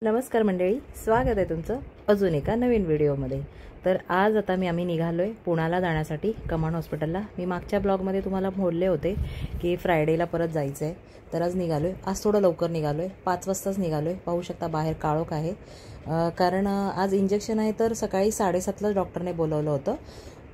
नमस्कार मंडळी, स्वागत आहे तुमचं अजून एका नवीन व्हिडिओमध्ये। तर आज आता आम्ही निघालोय पुण्याला जाण्यासाठी कमांड हॉस्पिटलला। मी मागच्या ब्लॉगमध्ये तुम्हाला बोलले होते की फ्रायडेला परत जायचं आहे, तर आज निघालोय। आज थोडं लवकर निघालोय, 5 वाजताच निघालोय। पाहू शकता बाहेर काळोख आहे, कारण आज इंजेक्शन आहे। तर सकाळी 7:30ला डॉक्टरने बोलवलं होतं,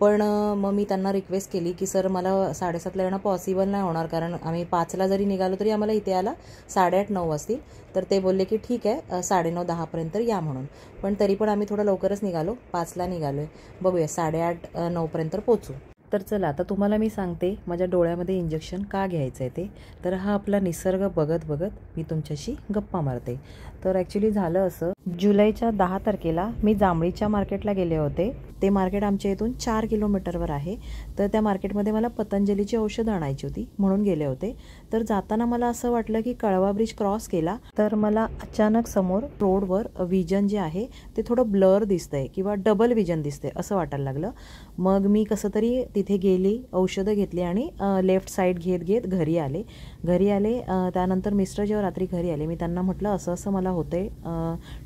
पण मग मी त्यांना रिक्वेस्ट केली की सर मला 7:30ला येणं पॉसिबल नाही होणार, कारण आम्ही 5ला जरी निघालो तरी आम्हाला इथे यायला 8:30-9 वाजतील। तर ते बोलले की ठीक आहे 9:30-10पर्यंत या म्हणून। पण तरी पण आम्ही थोडं लवकरच निघालो, 5ला निघालोय। बघूया 8:30-9पर्यंत पोहोचू। तर चला आता तुम्हाला मी सांगते माझ्या डोळ्यामध्ये इंजेक्शन का घ्यायचं आहे ते। तर हा आपला निसर्ग बघत बघत मी तुमच्याशी गप्पा मारते। तर ॲक्च्युली झालं असं, जुलैच्या 10 तारखेला मी जांभळीच्या मार्केटला गेले होते। ते मार्केट आमच्या इथून 4 किलोमीटरवर आहे। तर त्या मार्केटमध्ये मला पतंजलीची औषधं आणायची होती म्हणून गेले होते। तर जाताना मला असं वाटलं की कळवा ब्रिज क्रॉस केला तर मला अचानक समोर रोडवर विजन जे आहे ते थोडं ब्लर दिसतंय किंवा डबल विजन दिसतंय असं वाटायला लागलं। मग मी कसं तरी तिथे गेली, औषधं घेतली आणि लेफ्ट साईड घेत घरी आले। त्यानंतर मिस्टर जेव्हा रात्री घरी आले, मी त्यांना म्हटलं असं असं मला होतंय,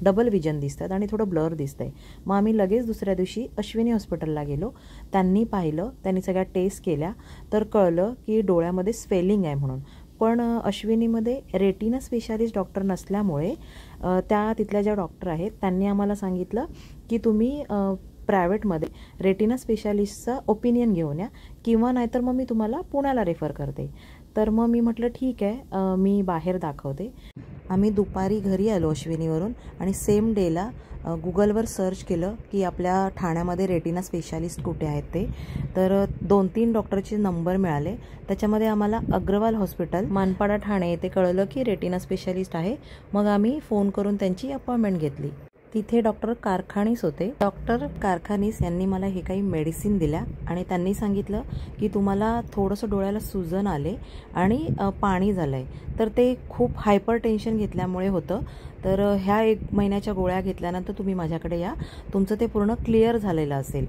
डबल विजन दिसतात आणि थोडं ब्लर दिसतंय। मग आम्ही लगेच दुसऱ्या दिवशी अश्विनी हॉस्पिटलला गेलो। त्यांनी पाहिलं, त्यांनी सगळ्या टेस्ट केल्या, तर कळलं की डोळ्यामध्ये स्वेलिंग आहे म्हणून। पण अश्विनीमध्ये रेटिना स्पेशालिस्ट डॉक्टर नसल्यामुळे तिथल्या ज्या डॉक्टर आहेत त्यांनी आम्हाला सांगितलं की तुम्ही प्रायव्हेटमध्ये रेटिना स्पेशालिस्टचा ओपिनियन घेऊन या, किंवा नाहीतर मग मी तुम्हाला पुण्याला रेफर करते। तर मग मी म्हटलं ठीक आहे, मी बाहेर दाखवते। आम्ही दुपारी घरी आलो अश्विनीवरून आणि सेम डेला गुगलवर सर्च केलं की आपल्या ठाण्यामध्ये रेटिना स्पेशालिस्ट कुठे आहेत ते। तर 2-3 डॉक्टरचे नंबर मिळाले। त्याच्यामध्ये आम्हाला अग्रवाल हॉस्पिटल मानपाडा ठाणे येथे कळलं की रेटिना स्पेशालिस्ट आहे। मग आम्ही फोन करून त्यांची अपॉइंटमेंट घेतली। तिथे डॉक्टर कारखानीस होते। डॉक्टर कारखानीस यांनी मला हे काही मेडिसिन दिल्या आणि त्यांनी सांगितलं की तुम्हाला थोडंसं डोळ्याला सुजन आले आणि पाणी झालंय, तर ते खूप हायपर टेन्शन घेतल्यामुळे होतं। तर ह्या 1 महिन्याच्या गोळ्या घेतल्यानंतर तुम्ही माझ्याकडे या, तुमचं ते पूर्ण क्लिअर झालेलं असेल।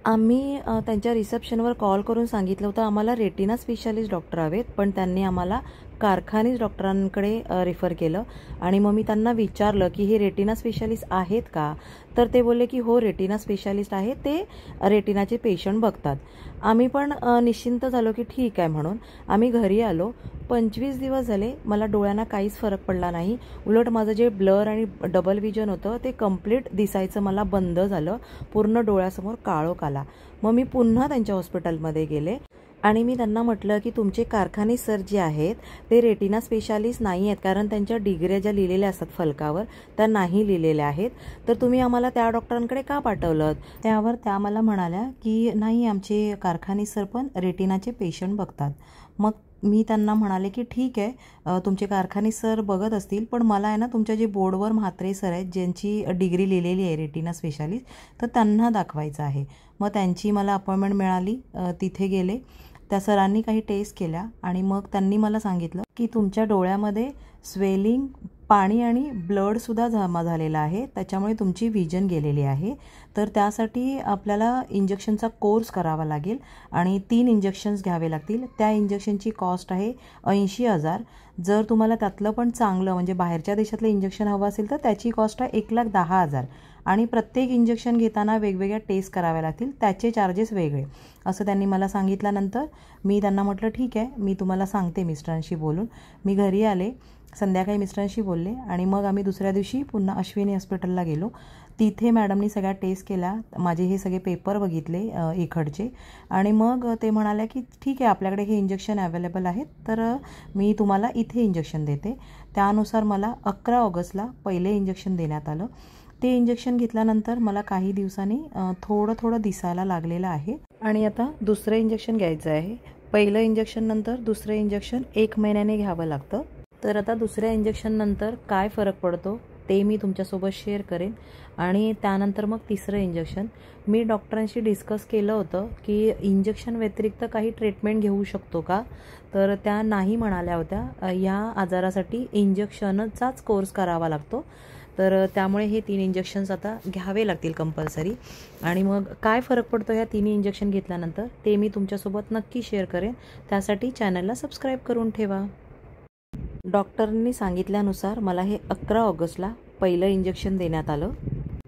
आम्ही त्यांच्या रिसेप्शनवर कॉल करून सांगितलं होतं आम्हाला रेटिना स्पेशालिस्ट डॉक्टर हवेत, पण त्यांनी आम्हाला कारखानीस डॉक्टरांकडे रेफर केलं। आणि मग मी त्यांना विचारलं की हे रेटिना स्पेशालिस्ट आहेत का? तर ते बोलले की हो रेटिना स्पेशालिस्ट आहे, ते रेटिनाचे पेशंट बघतात। आम्ही पण निश्चिंत झालो की ठीक आहे म्हणून। आम्ही घरी आलो। 25 दिवस झाले मला डोळ्यांना काहीच फरक पडला नाही। उलट माझं जे ब्लर आणि डबल विजन होतं ते कंप्लीट दिसायचं मला बंद झालं, पूर्ण डोळ्यासमोर काळोख आला। मग मी पुन्हा त्यांच्या हॉस्पिटलमध्ये गेले आणि मी त्यांना म्हटलं की तुमचे कारखाने सर जे आहेत ते रेटिना स्पेशालिस्ट नाही आहेत, कारण त्यांच्या डिग्र्या ज्या लिहिलेल्या असतात फलकावर त्या नाही लिहिलेल्या आहेत। तर तुम्ही आम्हाला त्या डॉक्टरांकडे का पाठवलं? त्यावर त्या मला म्हणाल्या की नाही, आमचे कारखाने सर पण रेटिनाचे पेशंट बघतात। मग मी त्यांना म्हणाले की ठीक आहे, तुमचे कारखाने सर बघत असतील, पण मला आहे ना तुमच्या जे बोर्डवर म्हात्रे सर आहेत ज्यांची डिग्री लिहिलेली आहे रेटिना स्पेशालिस्ट, तर त्यांना दाखवायचं आहे। मग त्यांची मला अपॉइंटमेंट मिळाली, तिथे गेले। त्या सरांनी काही टेस्ट केल्या आणि मग त्यांनी मला सांगितलं की तुमच्या डोळ्यामध्ये स्वेलिंग, पाणी आणि ब्लडसुद्धा जमा झालेला आहे, त्याच्यामुळे तुमची विजन गेलेली आहे। तर त्यासाठी आपल्याला इंजेक्शनचा कोर्स करावा लागेल आणि 3 इंजेक्शन्स घ्यावे लागतील। त्या इंजेक्शनची कॉस्ट आहे 80,000। जर तुम्हाला त्यातलं पण चांगलं म्हणजे बाहेरच्या देशातलं इंजेक्शन हवं असेल तर त्याची कॉस्ट आहे 1,10,000। आणि प्रत्येक इंजेक्शन घेताना वेगवेगळ्या टेस्ट कराव्या लागतील, त्याचे चार्जेस वेगळे, असं त्यांनी मला सांगितल्यानंतर मी त्यांना म्हटलं ठीक आहे, मी तुम्हाला सांगते मिस्टरांशी बोलून। मी घरी आले, संध्याकाळी मिस्टरांशी बोलले आणि मग आम्ही दुसऱ्या दिवशी पुन्हा अश्विनी हॉस्पिटलला गेलो। तिथे मॅडमनी सगळ्या टेस्ट केल्या, माझे हे सगळे पेपर बघितले इकडचे, आणि मग ते म्हणाल्या की ठीक आहे आपल्याकडे हे इंजेक्शन अवेलेबल आहेत, तर मी तुम्हाला इथे इंजेक्शन देते। त्यानुसार मला 11 ऑगस्टला पहिले इंजेक्शन देण्यात आलं। ते इंजेक्शन घेतल्यानंतर मला काही दिवसांनी थोडं दिसायला लागलेलं आहे आणि आता दुसरं इंजेक्शन घ्यायचं आहे। पहिलं इंजेक्शन नंतर दुसरं इंजेक्शन 1 महिन्याने घ्यावं लागतं। तर आता दुसऱ्या इंजेक्शन नंतर काय फरक पडतो ते मी तुमच्यासोबत शेअर करेन। आणि त्यानंतर मग तिसरं इंजेक्शन। मी डॉक्टरांशी डिस्कस केलं होतं की इंजेक्शन व्यतिरिक्त काही ट्रीटमेंट घेऊ शकतो का? तर त्या नाही म्हणाल्या होत्या, या आजारासाठी इंजेक्शनचाच कोर्स करावा लागतो। तर त्यामुळे हे 3 इंजेक्शन्स आता घ्यावे लागतील कंपल्सरी। आणि मग काय फरक पडतो ह्या 3 इंजेक्शन घेतल्यानंतर ते मी तुमच्यासोबत नक्की शेअर करेन। त्यासाठी चॅनलला सबस्क्राईब करून ठेवा। डॉक्टरांनी सांगितल्यानुसार मला हे 11 ऑगस्टला पहिलं इंजेक्शन देण्यात आलं.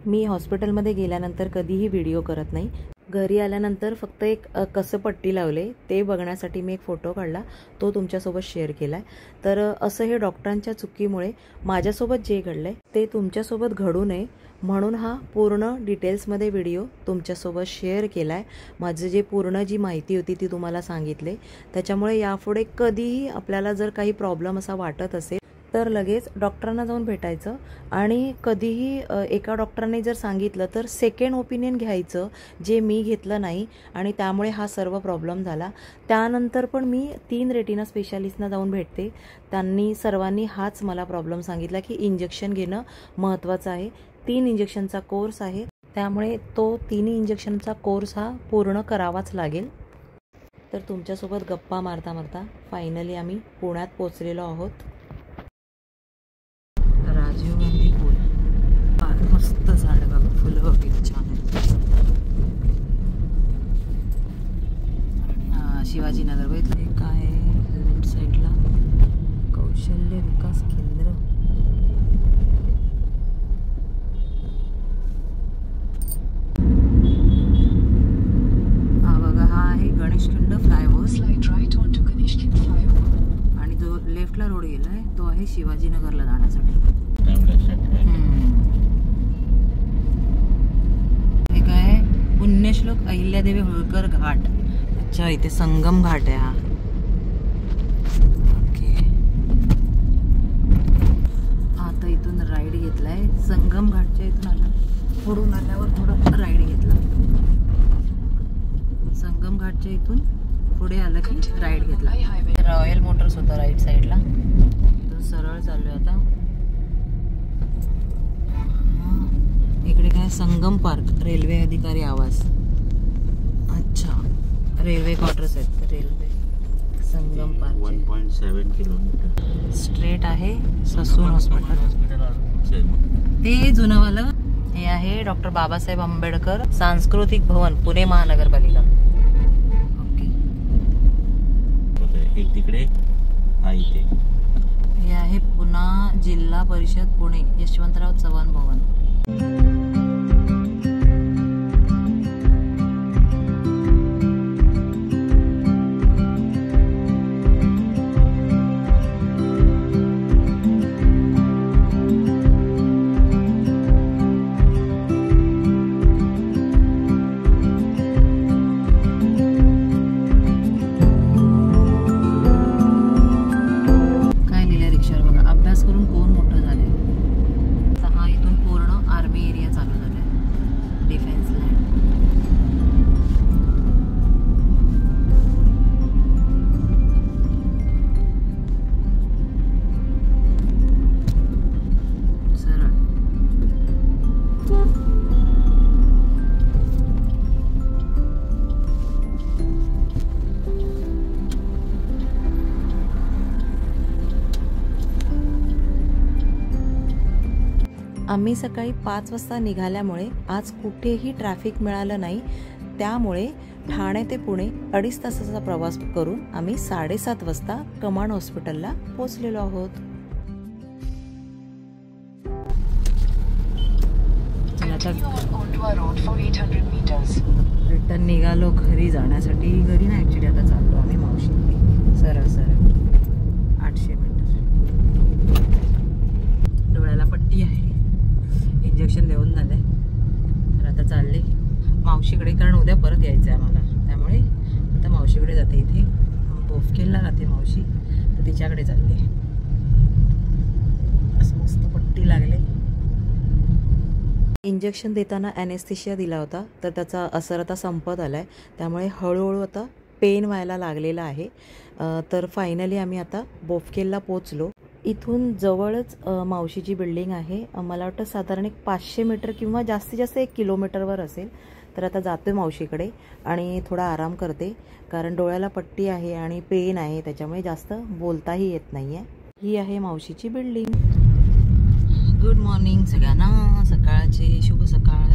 मी हॉस्पिटलमध्ये गेल्यानंतर कधीही व्हिडिओ करत नाही. घरी आल्यानंतर फक्त एक कसं पट्टी लावले ते बघण्यासाठी मी एक फोटो काढला, तो तुमच्यासोबत शेअर केलाय. तर असं हे डॉक्टरांच्या चुकीमुळे माझ्यासोबत जे घडलंय ते तुमच्यासोबत घडू नये म्हणून हा पूर्ण डिटेल्समध्ये व्हिडिओ तुमच्यासोबत शेअर केलाय. माझं जे पूर्ण जी माहिती होती ती तुम्हाला सांगितले. त्याच्यामुळे यापुढे कधीही आपल्याला जर काही प्रॉब्लेम असा वाटत असेल तर लगेच डॉक्टरांना जाऊन भेटायचं आणि कधीही एका डॉक्टरांनी जर सांगितलं तर सेकंड ओपिनियन घ्यायचं, जे मी घेतलं नाही आणि त्यामुळे हा सर्व प्रॉब्लेम झाला. त्यानंतर पण मी 3 रेटिना स्पेशालिस्टना जाऊन भेटते. त्यांनी सर्वांनी हाच मला प्रॉब्लेम सांगितला की इंजेक्शन घेणं महत्त्वाचं आहे. 3 इंजेक्शनचा कोर्स आहे, त्यामुळे तो 3 इंजेक्शनचा कोर्स हा पूर्ण करावाच लागेल. तर तुमच्यासोबत गप्पा मारता मारता फायनली आम्ही पुण्यात पोचलेलो आहोत. राजीव गांधी पूल, फार मस्त झाड बघा, फुलं वगैरे छान आहेत. शिवाजीनगर बघितलं, हे काय लेफ्ट साईडला कौशल्य विकास केंद्र. हा बघा, हा आहे गणेशखिंड फ्लायओव्हर. आणि जो लेफ्टला रोड गेलाय तो आहे शिवाजीनगरला जाण्यासाठी. हे काय, पुण्यश्लोक अहिल्यादेवी होळकर घाट. अच्छा, इथे संगम घाट आहे हा. ओके, आता इथून राईड घेतलाय. संगम घाटच्या इथून आला, पुढून आल्यावर थोडं राईड घेतला. संगम घाटच्या इथून पुढे आलं की राईड घेतला. रॉयल मोटर्स होता राईट साईडला. तर सरळ चालू आहे आता. इकडे काय, संगम पार्क, रेल्वे अधिकारी आवास. अच्छा, रेल्वे क्वार्टर्स आहेत. रेल्वे संगम पार्क 1.7 किलोमीटर स्ट्रेट आहे. ससून हॉस्पिटल ते जुनंवालं. हे आहे डॉक्टर बाबासाहेब आंबेडकर सांस्कृतिक भवन, पुणे महानगरपालिका. ओके, तिकडे हा इथे हे आहे पुणा जिल्हा परिषद पुणे, यशवंतराव चव्हाण भवन. आम्ही सकाळी 5 वाजता निघाल्यामुळे आज कुठेही ट्रॅफिक मिळालं नाही. त्यामुळे ठाणे ते पुणे 2.5 तासाचा प्रवास करून आम्ही 7:30 वाजता कमांड हॉस्पिटलला पोहोचलेलो आहोत. रिटर्न निघालो घरी जाण्यासाठी. घरी ना ॲक्च्युली आता चाललो आम्ही मावशी. सरळ 800 मीटर. डोळ्याला पट्टी आहे, इंजेक्शन देऊन झालंय. तर आता चालले मावशीकडे, कारण उद्या परत यायचं आहे आम्हाला. त्यामुळे आता मावशीकडे जाते. इथे बोफकेलला राहते मावशी, तर तिच्याकडे चालले. असं मस्त पट्टी लागले. इंजेक्शन देताना ॲनेस्थेशिया दिला होता, तर त्याचा असर आता संपत आला आहे. त्यामुळे हळूहळू आता पेन व्हायला लागलेला आहे. तर फायनली आम्ही आता बोफकेलला पोचलो. इथून जवळच मावशीची बिल्डिंग आहे. मला वाटतं साधारण एक 500 मीटर किंवा जास्तीत जास्त 1 किलोमीटरवर असेल. तर आता जाते मावशीकडे आणि थोडा आराम करते, कारण डोळ्याला पट्टी आहे आणि पेन आहे, त्याच्यामुळे जास्त बोलताही येत नाही आहे. ही आहे मावशीची बिल्डिंग. गुड मॉर्निंग सगळ्यांना, सकाळचे शुभ सकाळ.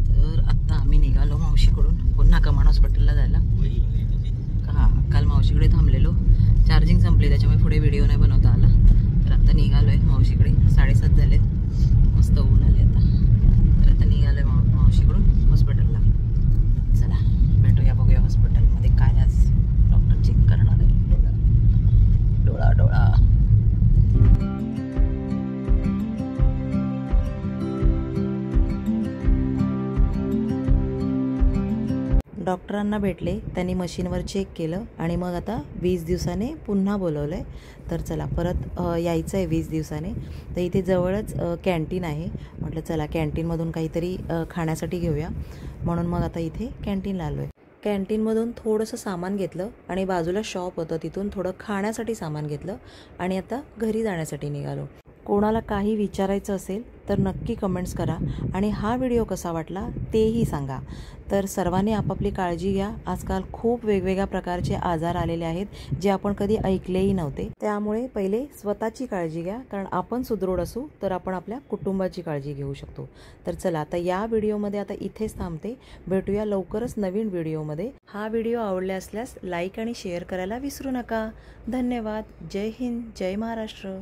तर आत्ता आम्ही निघालो मावशीकडून पुन्हा कमांड हॉस्पिटलला जायला. काल मावशीकडे थांबलेलो, चार्जिंग संपली त्याच्यामुळे पुढे व्हिडिओ नाही बनवता आला. तर आता निघालो आहे मावशीकडे. 7:30 झालेत. मस्त ऊन आले आता. तर आता निघालोय मावशीकडून हॉस्पिटलला. चला भेटूया, बघूया हॉस्पिटलमध्ये काय आज डॉक्टर चेक करणार आहे. डोळा डोळा. डॉक्टरांना भेटले, त्यांनी मशीनवर चेक केलं आणि मग आता 20 दिवसाने पुन्हा बोलवलं आहे. तर चला परत यायचं आहे 20 दिवसाने. तर इथे जवळच कॅन्टीन आहे. म्हटलं चला कॅन्टीनमधून काहीतरी खाण्यासाठी घेऊया, म्हणून मग आता इथे कॅन्टीनला आलो आहे. कॅन्टीनमधून थोडंसं सामान घेतलं आणि बाजूला शॉप होतं, तिथून थोडं खाण्यासाठी सामान घेतलं आणि आता घरी जाण्यासाठी निघालो. कोणाला काही विचारायचं असेल तर नक्की कमेंट्स करा आणि हा व्हिडिओ कसा वाटला तेही सांगा. तर सर्वांनी आपापली काळजी घ्या. आजकाल खूप वेगवेगळ्या प्रकारचे आजार आलेले आहेत जे आपण कधी ऐकलेही नव्हते. त्यामुळे पहिले स्वतःची काळजी घ्या, कारण आपण सुदृढ असू तर आपण आपल्या कुटुंबाची काळजी घेऊ शकतो. तर चला आता या व्हिडिओमध्ये आता इथेच थांबते. भेटूया लवकरच नवीन व्हिडिओमध्ये. हा व्हिडिओ आवडला असल्यास लाईक आणि शेअर करायला विसरू नका. धन्यवाद. जय हिंद, जय महाराष्ट्र.